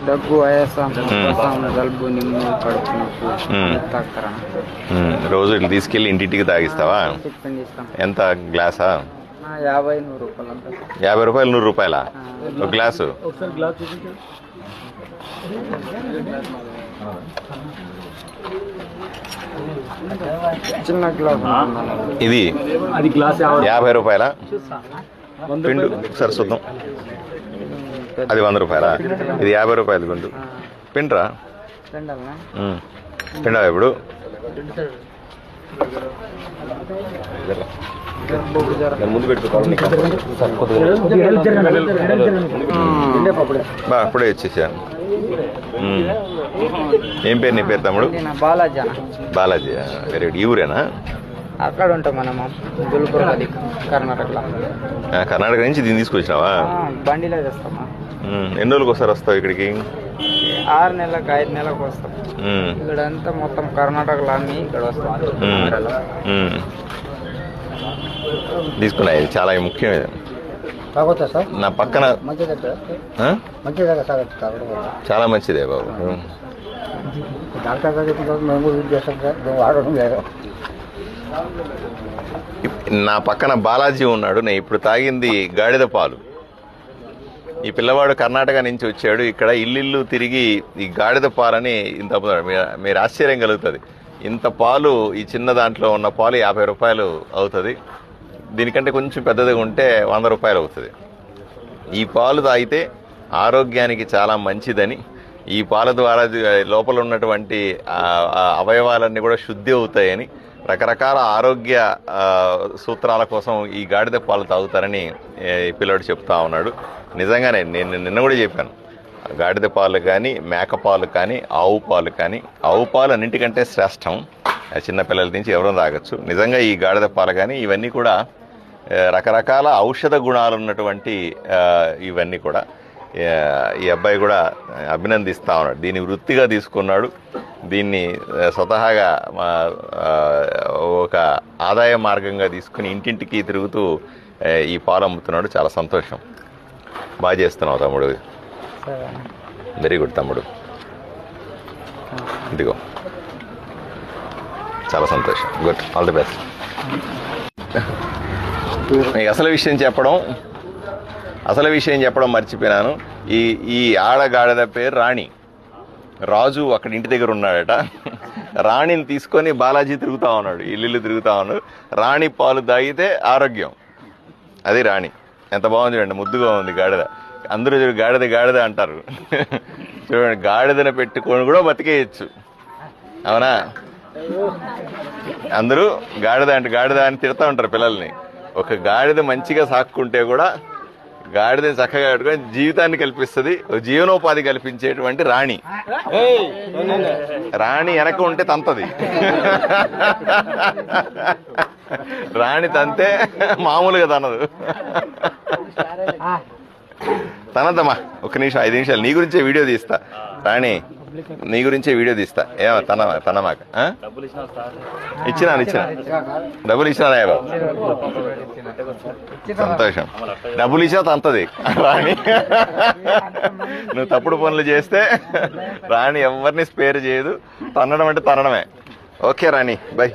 దగ్గు ఆయాసం జలుబు నిమ్ము కడుపు నొప్పి తాగుతారా? రోజు ఇట్లా తీసుకెళ్ళి ఇంటింటికి తాగిస్తావా? ఎంత గ్లాసా? 50-100 రూపాయలు. 50 రూపాయలు 100 రూపాయలా ఒక గ్లాసు? చిన్న గ్లాస్ ఇది 50 రూపాయల పిండు. ఒకసారి చూద్దాం. అది 100 రూపాయలా? ఇది 50 రూపాయలు పిండు. పిండ్రా పిండా ఇప్పుడు ముందు పెట్టుకోవాలి. అప్పుడే ఇచ్చేసాను. ఏం పేరు నీ పేరు తమ్ముడు? బాలాజీ. Balaji very good. ఈ ఊరేనా? అక్కడ ఉంటాం మనము గుల్బర్గా, కర్ణాటకలో. కర్ణాటక నుంచి దీన్ని తీసుకొచ్చినావా? బండిలో చేస్తామా. ఎన్ని రోజులకు ఒకసారి వస్తావు ఇక్కడికి? 6 నెలలకు 5 నెలలకు వస్తాం. ఇక్కడ అంతా మొత్తం కర్ణాటకలో అన్ని ఇక్కడ వస్తాం. తీసుకున్నా, ఇది చాలా ముఖ్యం. ఇది నా పక్కన చాలా మంచిదే బాబు. నా పక్కన బాలాజీ ఉన్నాడు. నేను ఇప్పుడు తాగింది గాడిద పాలు. ఈ పిల్లవాడు కర్ణాటక నుంచి వచ్చాడు. ఇక్కడ ఇల్లు తిరిగి ఈ గాడిద పాలని ఇంత అమ్ముతాడు. మీరు ఆశ్చర్యం కలుగుతుంది. ఇంత పాలు, ఈ చిన్న దాంట్లో ఉన్న పాలు 50 రూపాయలు అవుతుంది. దీనికంటే కొంచెం పెద్దదిగా ఉంటే 100 రూపాయలు అవుతుంది. ఈ పాలు తాగితే ఆరోగ్యానికి చాలా మంచిదని, ఈ పాల ద్వారా లోపల ఉన్నటువంటి అవయవాలన్నీ కూడా శుద్ధి అవుతాయని, రకరకాల ఆరోగ్య సూత్రాల కోసం ఈ గాడిద పాలు తాగుతారని పిల్లడు చెప్తా ఉన్నాడు. నిజంగానే నేను నిన్న కూడా చెప్పాను, గాడిద పాలు కానీ, మేక పాలు కానీ, ఆవు పాలు కానీ, ఆవు పాలు అన్నింటికంటే శ్రేష్టం. చిన్నపిల్లల నుంచి ఎవరైనా తాగొచ్చు. నిజంగా ఈ గాడిద పాలు కానీ ఇవన్నీ కూడా రకరకాల ఔషధ గుణాలు ఉన్నటువంటి ఇవన్నీ కూడా ఈ అబ్బాయి కూడా అభినందిస్తా ఉన్నాడు. దీన్ని వృత్తిగా తీసుకున్నాడు. దీన్ని స్వతహాగా ఒక ఆదాయ మార్గంగా తీసుకుని ఇంటింటికి తిరుగుతూ ఈ పాలు అమ్ముతున్నాడు. చాలా సంతోషం. బాగా చేస్తున్నావు తమ్ముడు. వెరీ గుడ్ తమ్ముడు. ఇదిగో చాలా సంతోషం. Good, all the best. నీకు అసలు విషయం చెప్పడం మర్చిపోయినాను. ఈ ఆడగాడిద పేరు రాణి. రాజు అక్కడ ఇంటి దగ్గర ఉన్నాడట. రాణిని తీసుకొని బాలాజీ తిరుగుతా ఉన్నాడు, ఇల్లు తిరుగుతా ఉన్నాడు. రాణి పాలు తాగితే ఆరోగ్యం. అది రాణి. ఎంత బాగుంది చూడండి, ముద్దుగా ఉంది గాడిద. అందరూ గాడిద అంటారు. చూడండి, గాడిదను పెట్టుకొని కూడా బతికేయచ్చు. అవునా? అందరూ గాడిద అని తిడతా ఉంటారు పిల్లల్ని. ఒక గాడిద మంచిగా సాక్కుంటే కూడా గాడిదని చక్కగా కట్టుకొని జీవితాన్ని కల్పిస్తుంది, జీవనోపాధి కల్పించేటువంటి రాణి. రాణి వెనక ఉంటే తంతది. రాణి తంతే మామూలుగా తనదు. తనదమ్మా. ఒక్క నిమిషం, 5 నిమిషాలు నీ గురించే వీడియో తీస్తా. రాణి, నీ గురించే వీడియో తీస్తా. ఏమో తనమాక ఇచ్చినా డబ్బులు ఇచ్చినా బాబు. సంతోషం. డబ్బులు ఇచ్చినా తంతది రాణి. నువ్వు తప్పుడు పనులు చేస్తే రాణి ఎవరిని స్పేర్ చేయదు. తన్నడం అంటే తనడమే. Okay Rani, by.